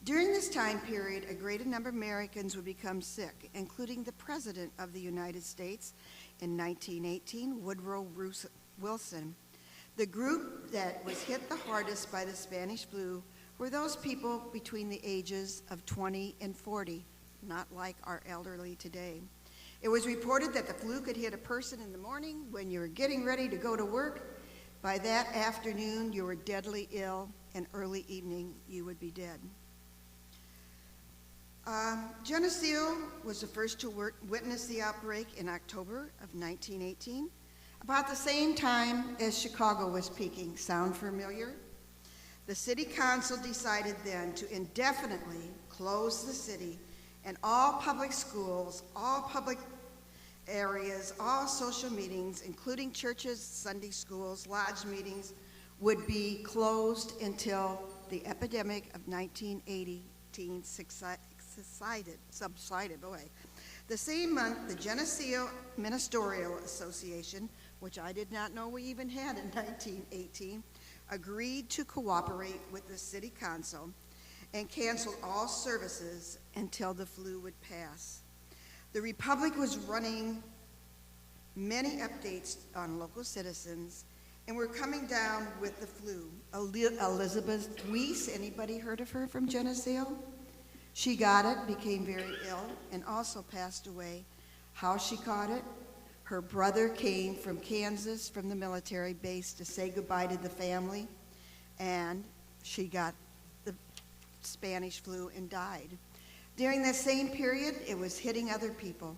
During this time period, a greater number of Americans would become sick, including the President of the United States in 1918, Woodrow Wilson. The group that was hit the hardest by the Spanish flu were those people between the ages of 20 and 40, not like our elderly today. It was reported that the flu could hit a person in the morning when you were getting ready to go to work. By that afternoon, you were deadly ill, and early evening, you would be dead. Geneseo was the first to witness the outbreak in October of 1918, about the same time as Chicago was peaking. Sound familiar? The city council decided then to indefinitely close the city, and all public schools, all public areas, all social meetings, including churches, Sunday schools, lodge meetings, would be closed until the epidemic of 1918 subsided away. The same month, the Geneseo Ministerial Association, which I did not know we even had in 1918, agreed to cooperate with the city council and canceled all services until the flu would pass. The Republic was running many updates on local citizens, and we're coming down with the flu. Elizabeth Weiss, anybody heard of her from Geneseo? She got it, became very ill, and also passed away. How she caught it? Her brother came from Kansas, from the military base, to say goodbye to the family, and she got the Spanish flu and died. During that same period, it was hitting other people.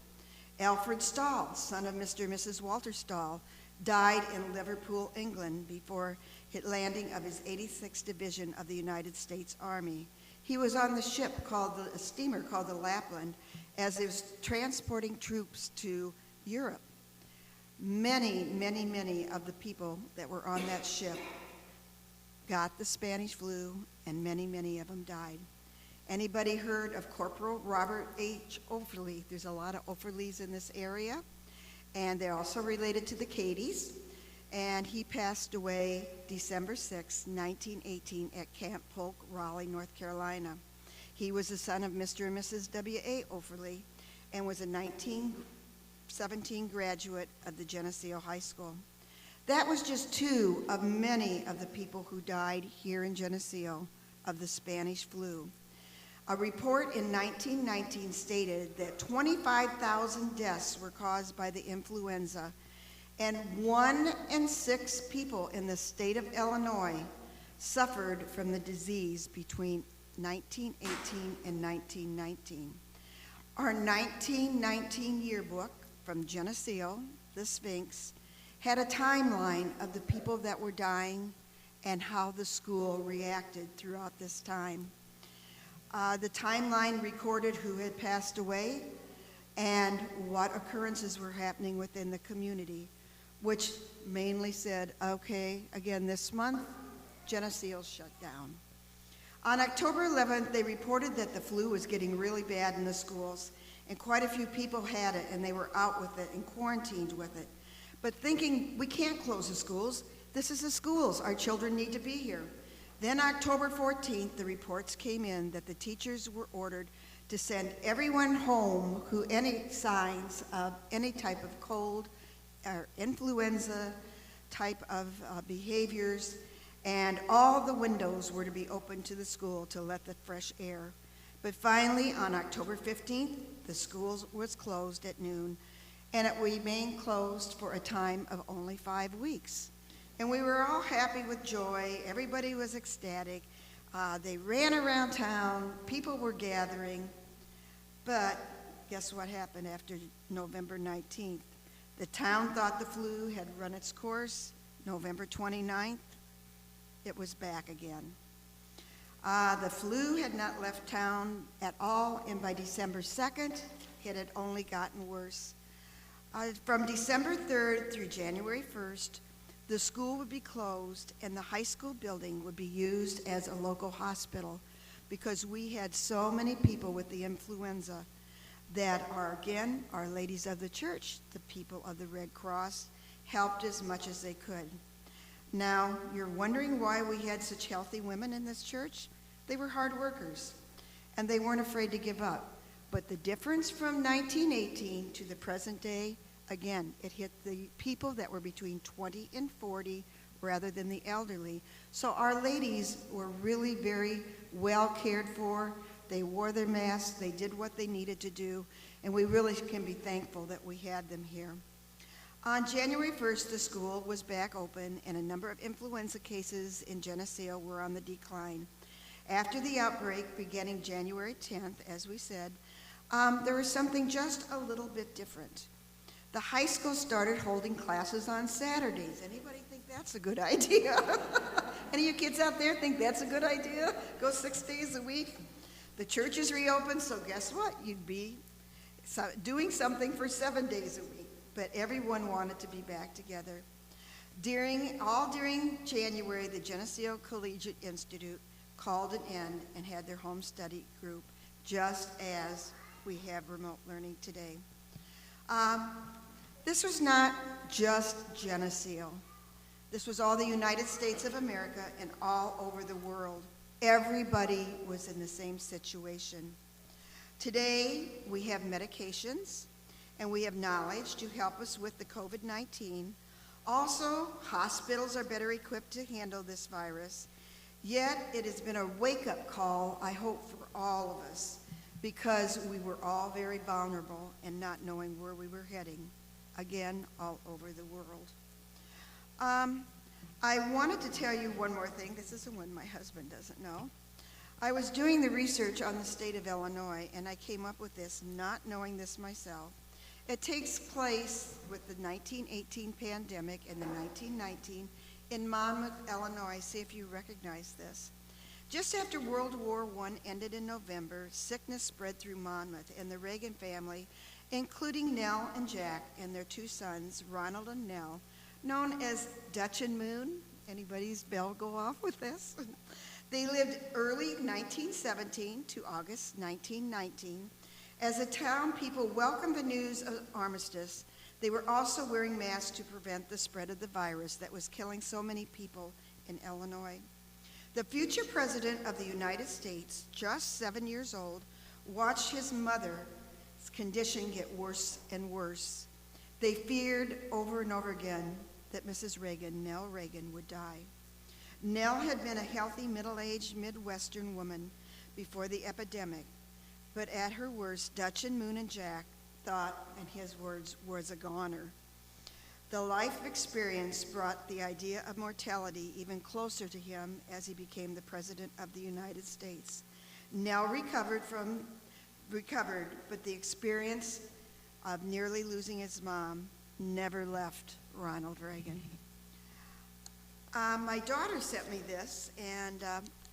Alfred Stahl, son of Mr. and Mrs. Walter Stahl, died in Liverpool, England, before landing of his 86th Division of the United States Army. He was on the ship a steamer called the Lapland, as it was transporting troops to Europe. Many, many, many of the people that were on that ship got the Spanish flu, and many, many of them died. Anybody heard of Corporal Robert H. Offerly? There's a lot of Offerlys in this area, and they're also related to the Cadys. And he passed away December 6, 1918 at Camp Polk, Raleigh, North Carolina. He was the son of Mr. and Mrs. W.A. Offerly and was a 1917 graduate of the Geneseo High School. That was just two of many of the people who died here in Geneseo of the Spanish flu. A report in 1919 stated that 25,000 deaths were caused by the influenza, and 1 in 6 people in the state of Illinois suffered from the disease between 1918 and 1919. Our 1919 yearbook from Geneseo, the Sphinx, had a timeline of the people that were dying and how the school reacted throughout this time. The timeline recorded who had passed away and what occurrences were happening within the community, which mainly said, okay, again this month, Geneseo's shut down. On October 11th, they reported that the flu was getting really bad in the schools, and quite a few people had it, and they were out with it and quarantined with it. But thinking, we can't close the schools. This is the schools. Our children need to be here. Then October 14th, the reports came in that the teachers were ordered to send everyone home who any signs of any type of cold or influenza type of behaviors, and all the windows were to be open to the school to let the fresh air. But finally, on October 15th, the school was closed at noon, and it remained closed for a time of only 5 weeks. And we were all happy with joy. Everybody was ecstatic. They ran around town. People were gathering. But guess what happened after November 19th? The town thought the flu had run its course. November 29th, it was back again. The flu had not left town at all, and by December 2nd, it had only gotten worse. From December 3rd through January 1st, The school would be closed and the high school building would be used as a local hospital because we had so many people with the influenza that are, again, Our Ladies of the Church, the people of the Red Cross, helped as much as they could. Now, you're wondering why we had such healthy women in this church? They were hard workers, and they weren't afraid to give up. But the difference from 1918 to the present day, again, it hit the people that were between 20 and 40 rather than the elderly. So our ladies were really very well cared for. They wore their masks, they did what they needed to do, and we really can be thankful that we had them here. On January 1st, the school was back open, and a number of influenza cases in Geneseo were on the decline. After the outbreak, beginning January 10th, as we said, there was something just a little bit different. The high school started holding classes on Saturdays. Anybody think that's a good idea? Any of you kids out there think that's a good idea? Go 6 days a week? The church is reopened, so guess what? You'd be doing something for 7 days a week. But everyone wanted to be back together. During January, the Geneseo Collegiate Institute called an end and had their home study group, just as we have remote learning today. This was not just Geneseo. This was all the United States of America and all over the world. Everybody was in the same situation. Today, we have medications and we have knowledge to help us with the COVID-19. Also, hospitals are better equipped to handle this virus. Yet, it has been a wake-up call, I hope, for all of us, because we were all very vulnerable and not knowing where we were heading, again, all over the world. I wanted to tell you one more thing. This is the one my husband doesn't know. I was doing the research on the state of Illinois, and I came up with this, not knowing this myself. It takes place with the 1918 pandemic and the 1919 in Monmouth, Illinois. See if you recognize this. Just after World War I ended in November, sickness spread through Monmouth, and the Reagan family, including Nell and Jack and their 2 sons, Ronald and Nell, known as Dutch and Moon. Anybody's bell go off with this? They lived early 1917 to August 1919. As the town people welcomed the news of armistice, they were also wearing masks to prevent the spread of the virus that was killing so many people in Illinois. The future president of the United States, just 7 years old, watched his mother's condition get worse and worse. They feared over and over again that Mrs. Reagan, Nell Reagan, would die. Nell had been a healthy, middle-aged Midwestern woman before the epidemic, but at her worst, Dutch and Moon and Jack thought, in his words, was a goner. The life experience brought the idea of mortality even closer to him as he became the President of the United States. Nell recovered, but the experience of nearly losing his mom never left Ronald Reagan. My daughter sent me this, and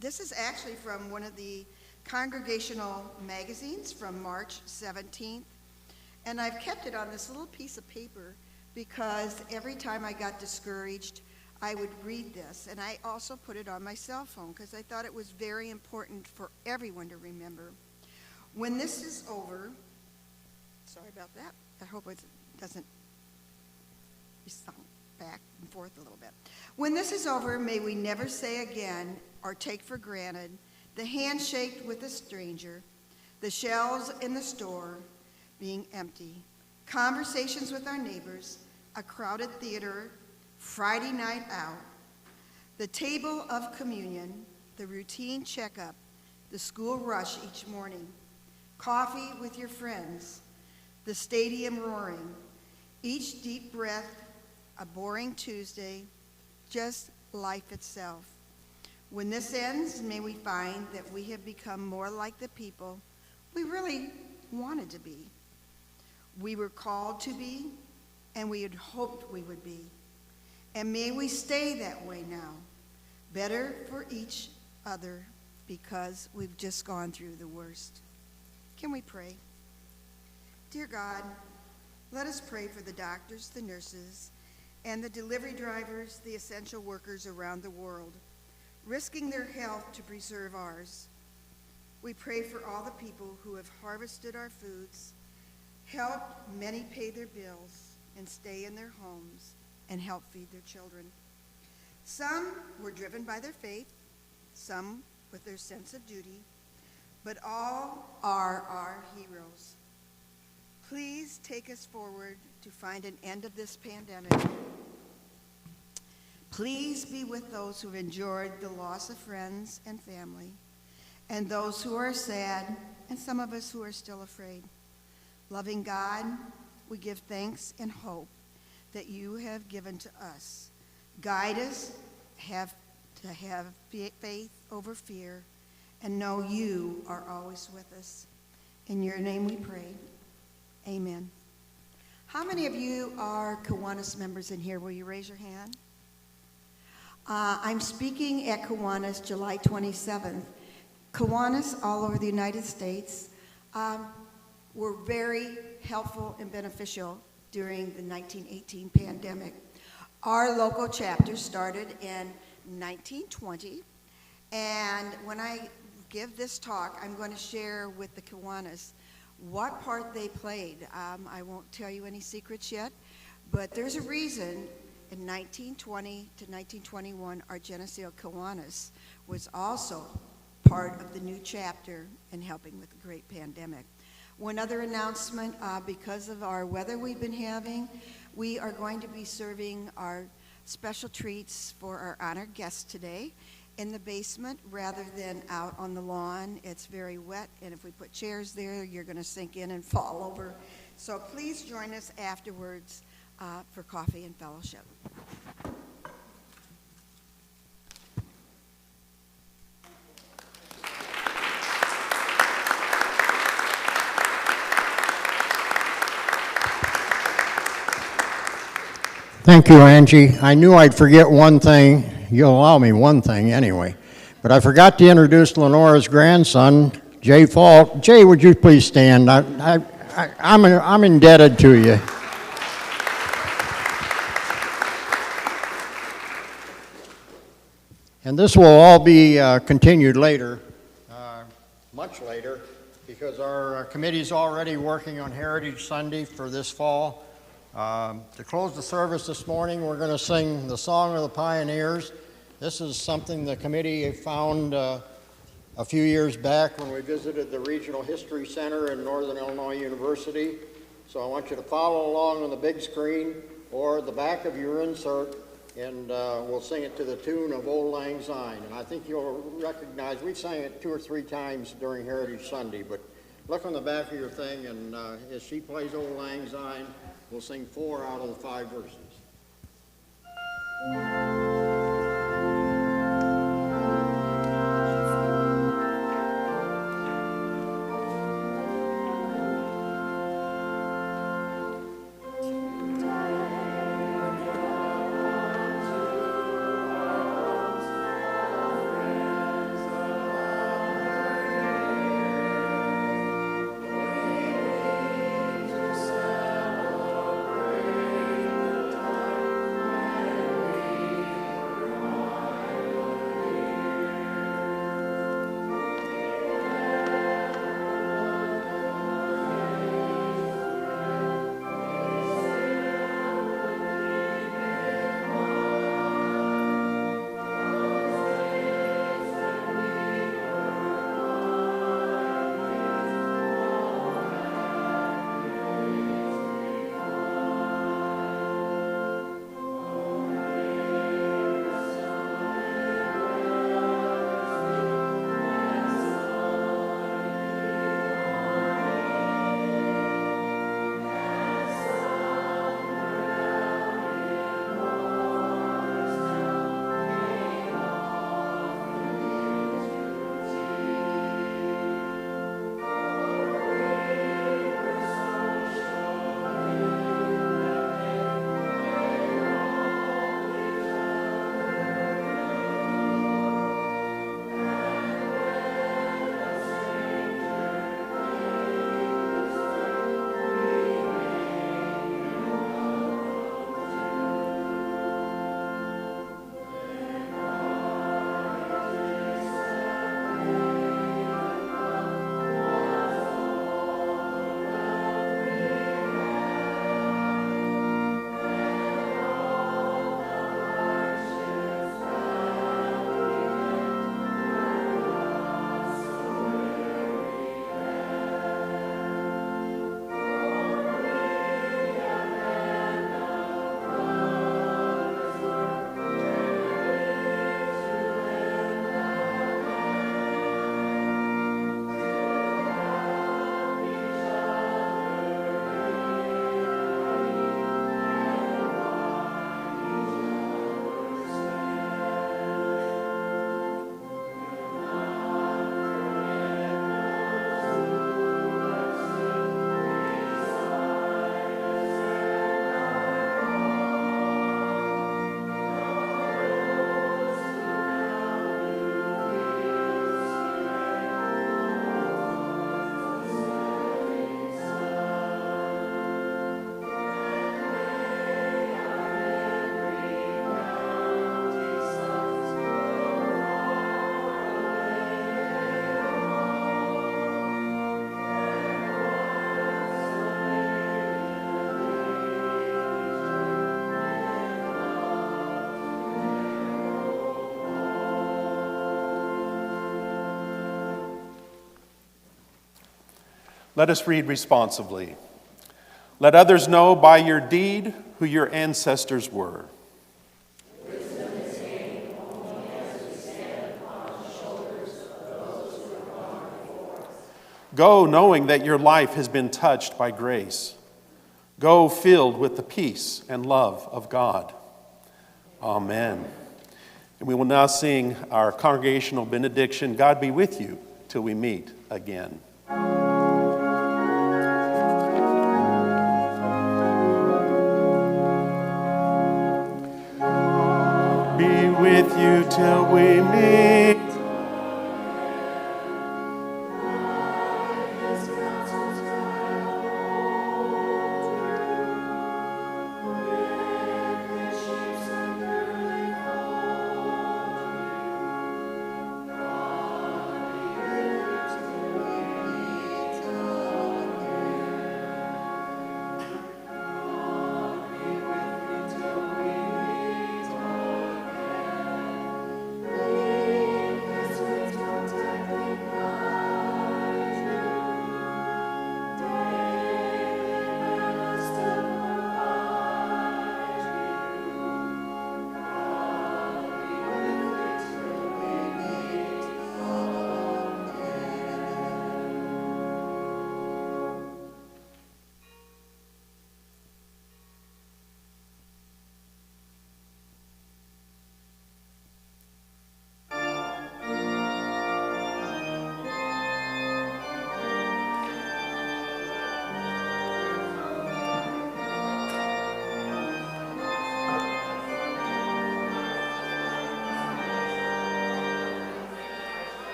this is actually from one of the Congregational magazines from March 17th, and I've kept it on this little piece of paper because every time I got discouraged, I would read this, and I also put it on my cell phone because I thought it was very important for everyone to remember. When this is over, sorry about that, I hope it doesn't sound back and forth a little bit. When this is over, may we never say again or take for granted the handshake with a stranger, the shelves in the store being empty, conversations with our neighbors, a crowded theater, Friday night out, the table of communion, the routine checkup, the school rush each morning, coffee with your friends, the stadium roaring, each deep breath, a boring Tuesday, just life itself. When this ends, may we find that we have become more like the people we really wanted to be. We were called to be, and we had hoped we would be. And may we stay that way now, better for each other because we've just gone through the worst. Can we pray? Dear God, let us pray for the doctors, the nurses, and the delivery drivers, the essential workers around the world, risking their health to preserve ours. We pray for all the people who have harvested our foods, helped many pay their bills and stay in their homes, and help feed their children. Some were driven by their faith, some with their sense of duty, but all are our heroes. Please take us forward to find an end of this pandemic. Please be with those who have endured the loss of friends and family, and those who are sad, and some of us who are still afraid. Loving God, we give thanks and hope that you have given to us. Guide us to have faith over fear, and know you are always with us. In your name we pray. Amen. How many of you are Kiwanis members in here? Will you raise your hand? I'm speaking at Kiwanis July 27th. Kiwanis all over the United States were very helpful and beneficial during the 1918 pandemic. Our local chapter started in 1920, and when I give this talk, I'm going to share with the Kiwanis what part they played. I won't tell you any secrets yet, but there's a reason in 1920 to 1921, our Geneseo Kiwanis was also part of the new chapter in helping with the great pandemic. One other announcement, because of our weather we've been having, we are going to be serving our special treats for our honored guests today in the basement rather than out on the lawn. It's very wet, and if we put chairs there, you're going to sink in and fall over. So please join us afterwards for coffee and fellowship. Thank you, Angie. I knew I'd forget one thing. You'll allow me one thing anyway. But I forgot to introduce Lenora's grandson, Jay Falk. Jay, would you please stand? I'm indebted to you. And this will all be continued later, much later, because our committee's already working on Heritage Sunday for this fall. To close the service this morning, we're going to sing the Song of the Pioneers. This is something the committee found a few years back when we visited the Regional History Center in Northern Illinois University. So I want you to follow along on the big screen or the back of your insert, and we'll sing it to the tune of Old Lang Syne. And I think you'll recognize, we sang it 2 or 3 times during Heritage Sunday, but look on the back of your thing, and as she plays Old Lang Syne, we'll sing 4 out of the 5 verses. Let us read responsively. Let others know by your deed who your ancestors were. Go knowing that your life has been touched by grace. Go filled with the peace and love of God. Amen. And we will now sing our congregational benediction, God be with you, till we meet again. Be with you till we meet